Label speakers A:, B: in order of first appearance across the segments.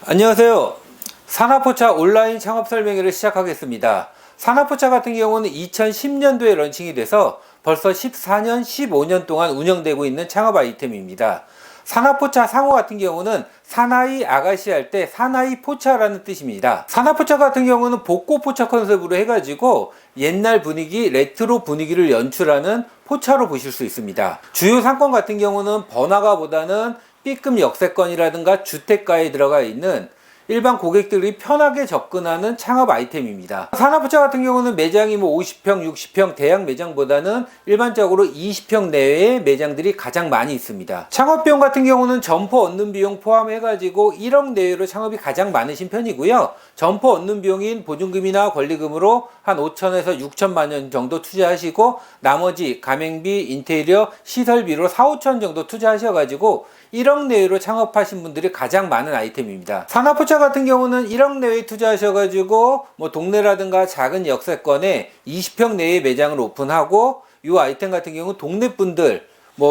A: 안녕하세요. 산화포차 온라인 창업 설명회를 시작하겠습니다. 산화포차 같은 경우는 2010년도에 런칭이 돼서 벌써 14년, 15년 동안 운영되고 있는 창업 아이템입니다. 산화포차 상호 같은 경우는 사나이 아가씨 할 때 사나이 포차라는 뜻입니다. 산화포차 같은 경우는 복고포차 컨셉으로 해가지고 옛날 분위기, 레트로 분위기를 연출하는 포차로 보실 수 있습니다. 주요 상권 같은 경우는 번화가보다는 B급 역세권이라든가 주택가에 들어가 있는 일반 고객들이 편하게 접근하는 창업 아이템입니다. 산화포차 같은 경우는 매장이 50평, 60평 대형 매장보다는 일반적으로 20평 내외의 매장들이 가장 많이 있습니다. 창업 비용 같은 경우는 점포 얻는 비용 포함해가지고 1억 내외로 창업이 가장 많으신 편이고요. 점포 얻는 비용인 보증금이나 권리금으로 한 5천에서 6천만 원 정도 투자하시고 나머지 가맹비, 인테리어, 시설비로 4, 5천 정도 투자하셔가지고 1억 내외로 창업하신 분들이 가장 많은 아이템입니다. 산화포차 같은 경우는 1억 내외 투자하셔가지고 동네라든가 작은 역세권에 20평 내외 매장을 오픈하고 이 아이템 같은 경우는 동네 분들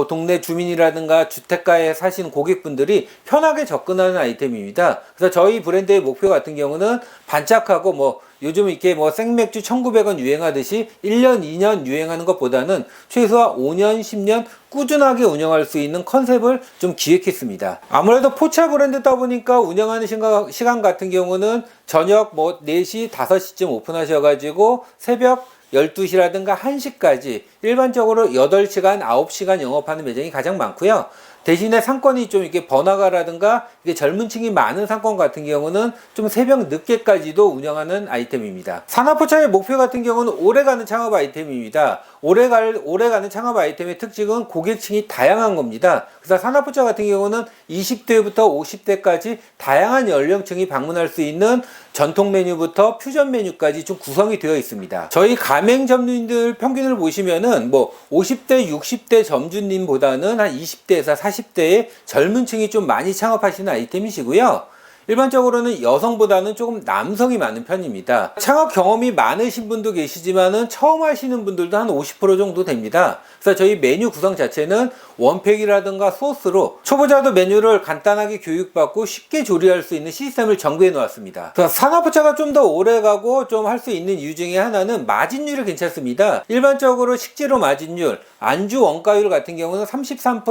A: 동네 주민이라든가 주택가에 사시는 고객분들이 편하게 접근하는 아이템입니다. 그래서 저희 브랜드의 목표 같은 경우는 반짝하고 요즘 이렇게 생맥주 1,900원 유행하듯이 1년, 2년 유행하는 것보다는 최소한 5년, 10년 꾸준하게 운영할 수 있는 컨셉을 좀 기획했습니다. 아무래도 포차 브랜드다 보니까 운영하는 시간 같은 경우는 저녁 4시, 5시쯤 오픈하셔가지고 새벽 12시라든가 1시까지 일반적으로 8시간, 9시간 영업하는 매장이 가장 많고요. 대신에 상권이 좀 이렇게 번화가라든가 이게 젊은 층이 많은 상권 같은 경우는 좀 새벽 늦게까지도 운영하는 아이템입니다. 산화포차의 목표 같은 경우는 오래가는 창업 아이템입니다. 오래가는 창업 아이템의 특징은 고객층이 다양한 겁니다. 그래서 산화포차 같은 경우는 20대부터 50대까지 다양한 연령층이 방문할 수 있는 전통 메뉴부터 퓨전 메뉴까지 좀 구성이 되어 있습니다. 저희 가맹점주님들 평균을 보시면은 50대, 60대 점주님보다는 한 20대에서 40대의 젊은 층이 좀 많이 창업하시는 아이템이시고요. 일반적으로는 여성보다는 조금 남성이 많은 편입니다. 창업 경험이 많으신 분도 계시지만은 처음 하시는 분들도 한 50% 정도 됩니다. 그래서 저희 메뉴 구성 자체는 원팩이라든가 소스로 초보자도 메뉴를 간단하게 교육받고 쉽게 조리할 수 있는 시스템을 정비해 놓았습니다. 그래서 산화포차가 좀 더 오래가고 좀 할 수 있는 이유 중에 하나는 마진율이 괜찮습니다. 일반적으로 식재료 마진율, 안주 원가율 같은 경우는 33%,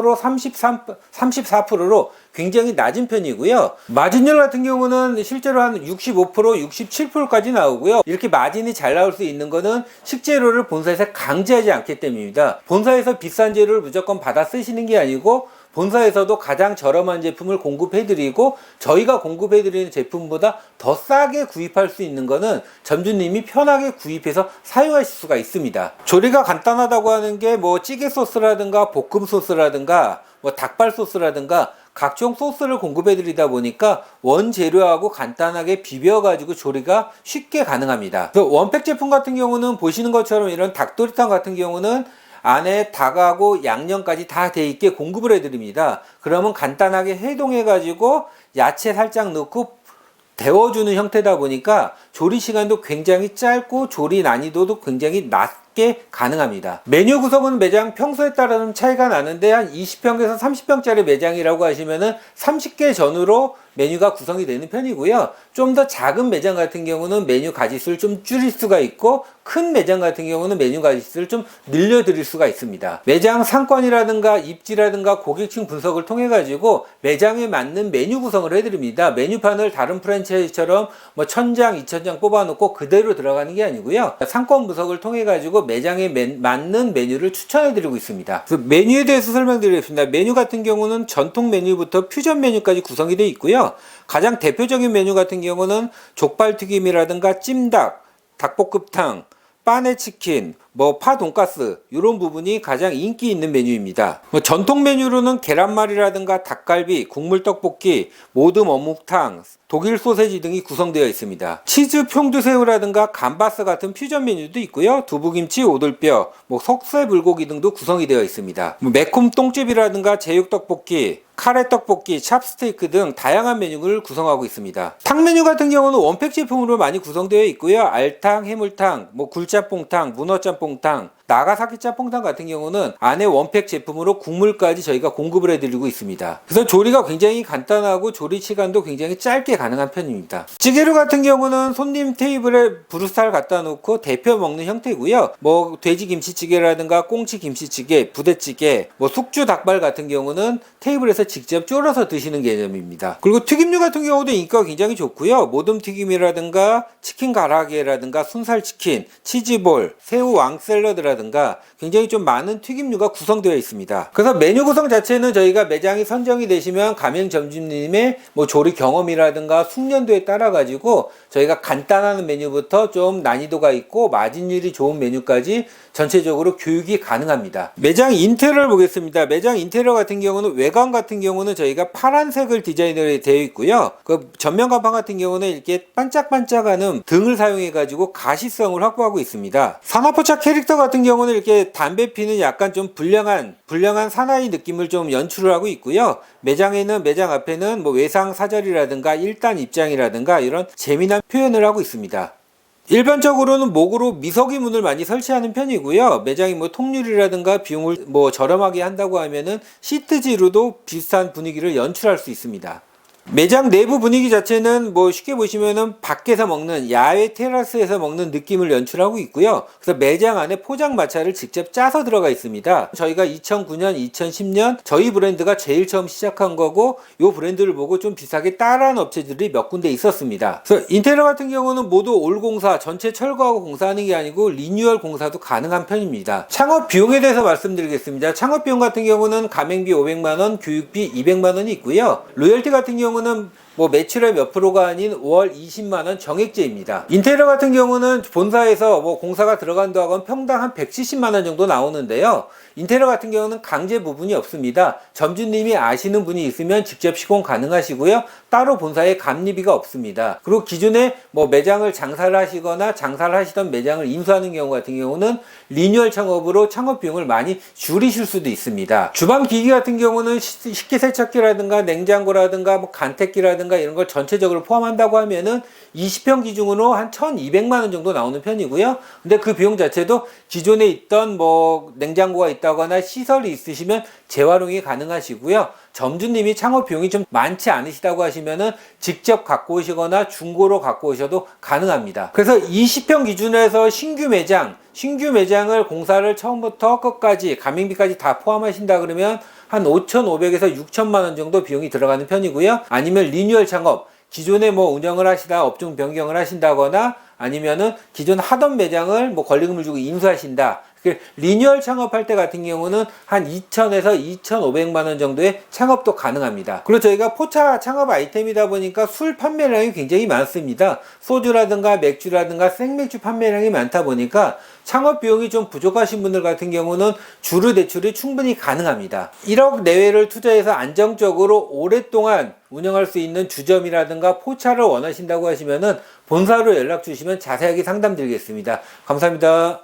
A: 34%로 굉장히 낮은 편이고요. 마진율 같은 경우는 실제로 한 65%, 67%까지 나오고요. 이렇게 마진이 잘 나올 수 있는 거는 식재료를 본사에서 강제하지 않기 때문입니다. 본사에서 비싼 재료를 무조건 받아 쓰시는 게 아니고 본사에서도 가장 저렴한 제품을 공급해드리고 저희가 공급해드리는 제품보다 더 싸게 구입할 수 있는 거는 점주님이 편하게 구입해서 사용하실 수가 있습니다. 조리가 간단하다고 하는 게 찌개 소스라든가 볶음 소스라든가 닭발 소스라든가 각종 소스를 공급해 드리다 보니까 원재료하고 간단하게 비벼가지고 조리가 쉽게 가능합니다. 원팩 제품 같은 경우는 보시는 것처럼 이런 닭도리탕 같은 경우는 안에 닭하고 양념까지 다 돼 있게 공급을 해 드립니다. 그러면 간단하게 해동해 가지고 야채 살짝 넣고 데워주는 형태다 보니까 조리 시간도 굉장히 짧고 조리 난이도도 굉장히 낮게 가능합니다. 메뉴 구성은 매장 평소에 따라서 차이가 나는데 한 20평에서 30평짜리 매장이라고 하시면은 30개 전후로 메뉴가 구성이 되는 편이고요. 좀 더 작은 매장 같은 경우는 메뉴 가짓수를 좀 줄일 수가 있고 큰 매장 같은 경우는 메뉴 가짓수를 좀 늘려드릴 수가 있습니다. 매장 상권이라든가 입지라든가 고객층 분석을 통해 가지고 매장에 맞는 메뉴 구성을 해드립니다. 메뉴판을 다른 프랜차이즈처럼 1000장, 2000장 뽑아놓고 그대로 들어가는 게 아니고요. 상권 분석을 통해 가지고 매장에 맞는 메뉴를 추천해드리고 있습니다. 그 메뉴에 대해서 설명드리겠습니다. 메뉴 같은 경우는 전통 메뉴부터 퓨전 메뉴까지 구성이 되어 있고요. 가장 대표적인 메뉴 같은 경우는 족발튀김이라든가 찜닭, 닭볶음탕, 빠네치킨, 파 돈가스 이런 부분이 가장 인기 있는 메뉴입니다. 전통 메뉴로는 계란말이라든가 닭갈비, 국물 떡볶이, 모듬 어묵탕, 독일 소세지 등이 구성되어 있습니다. 치즈 평두새우라든가 감바스 같은 퓨전 메뉴도 있고요. 두부김치, 오돌뼈, 석쇠 불고기 등도 구성이 되어 있습니다. 매콤 똥집이라든가 제육떡볶이, 카레 떡볶이, 찹스테이크 등 다양한 메뉴를 구성하고 있습니다. 탕 메뉴 같은 경우는 원팩 제품으로 많이 구성되어 있고요. 알탕, 해물탕, 굴짬뽕탕, 문어짬뽕탕, 나가사키 짬뽕탕 같은 경우는 안에 원팩 제품으로 국물까지 저희가 공급을 해드리고 있습니다. 그래서 조리가 굉장히 간단하고 조리 시간도 굉장히 짧게 가능한 편입니다. 찌개류 같은 경우는 손님 테이블에 브루스타를 갖다 놓고 데펴 먹는 형태고요. 뭐 돼지 김치찌개라든가 꽁치 김치찌개, 부대찌개, 뭐 숙주 닭발 같은 경우는 테이블에서 직접 쫄아서 드시는 개념입니다. 그리고 튀김류 같은 경우도 인기가 굉장히 좋고요. 모듬 튀김이라든가 치킨 가라게라든가 순살치킨, 치즈볼, 새우 왕 샐러드라든가 굉장히 좀 많은 튀김류가 구성되어 있습니다. 그래서 메뉴 구성 자체는 저희가 매장이 선정이 되시면 가맹 점주님의 뭐 조리 경험이라든가 숙련도에 따라 가지고 저희가 간단한 메뉴부터 좀 난이도가 있고 마진율이 좋은 메뉴까지 전체적으로 교육이 가능합니다. 매장 인테리어를 보겠습니다. 매장 인테리어 같은 경우는 외관 같은 경우는 저희가 파란색을 디자인을 되어 있고요. 그 전면 간판 같은 경우는 이렇게 반짝반짝하는 등을 사용해 가지고 가시성을 확보하고 있습니다. 산화포차 캐릭터 같은 경우는 이렇게 담배 피는 약간 좀 불량한 사나이 느낌을 좀 연출을 하고 있고요. 매장에는 매장 앞에는 뭐 외상 사절이라든가 1단 입장이라든가 이런 재미난 표현을 하고 있습니다. 일반적으로는 목으로 미석이 문을 많이 설치하는 편이고요. 매장이 뭐 통유리라든가 비용을 뭐 저렴하게 한다고 하면은 시트지로도 비슷한 분위기를 연출할 수 있습니다. 매장 내부 분위기 자체는 뭐 쉽게 보시면은 밖에서 먹는 야외 테라스에서 먹는 느낌을 연출하고 있고요. 그래서 매장 안에 포장마차를 직접 짜서 들어가 있습니다. 저희가 2009년, 2010년 저희 브랜드가 제일 처음 시작한 거고 이 브랜드를 보고 좀 비싸게 따라한 업체들이 몇 군데 있었습니다. 그래서 인테리어 같은 경우는 모두 올 공사, 전체 철거하고 공사하는 게 아니고 리뉴얼 공사도 가능한 편입니다. 창업 비용에 대해서 말씀드리겠습니다. 창업 비용 같은 경우는 가맹비 500만원, 교육비 200만원이 있고요. 로열티 같은 경우는 뭐 매출의 몇 프로가 아닌 월 20만원 정액제입니다. 인테리어 같은 경우는 본사에서 뭐 공사가 들어간다고 하면 평당 한 170만원 정도 나오는데요. 인테리어 같은 경우는 강제 부분이 없습니다. 점주님이 아시는 분이 있으면 직접 시공 가능하시고요. 따로 본사에 감리비가 없습니다. 그리고 기존에 뭐 매장을 장사를 하시거나 장사를 하시던 매장을 인수하는 경우 같은 경우는 리뉴얼 창업으로 창업 비용을 많이 줄이실 수도 있습니다. 주방 기기 같은 경우는 식기세척기라든가 냉장고라든가 뭐 간택기라든가 이런 걸 전체적으로 포함한다고 하면은 20평 기준으로 한 1,200만원 정도 나오는 편이고요. 근데 그 비용 자체도 기존에 있던 뭐 냉장고가 있다거나 시설이 있으시면 재활용이 가능하시고요. 점주님이 창업 비용이 좀 많지 않으시다고 하시면은 직접 갖고 오시거나 중고로 갖고 오셔도 가능합니다. 그래서 20평 기준에서 신규 매장을 공사를 처음부터 끝까지 가맹비까지 다 포함하신다 그러면 한 5,500에서 6천만원 정도 비용이 들어가는 편이고요. 아니면 리뉴얼 창업, 기존에 뭐 운영을 하시다 업종 변경을 하신다거나 아니면은 기존 하던 매장을 뭐 권리금을 주고 인수하신다. 리뉴얼 창업할 때 같은 경우는 한 2,000에서 2,500만원 정도의 창업도 가능합니다. 그리고 저희가 포차 창업 아이템이다 보니까 술 판매량이 굉장히 많습니다. 소주라든가 맥주라든가 생맥주 판매량이 많다 보니까 창업 비용이 좀 부족하신 분들 같은 경우는 주류 대출이 충분히 가능합니다. 1억 내외를 투자해서 안정적으로 오랫동안 운영할 수 있는 주점이라든가 포차를 원하신다고 하시면은 본사로 연락 주시면 자세하게 상담드리겠습니다. 감사합니다.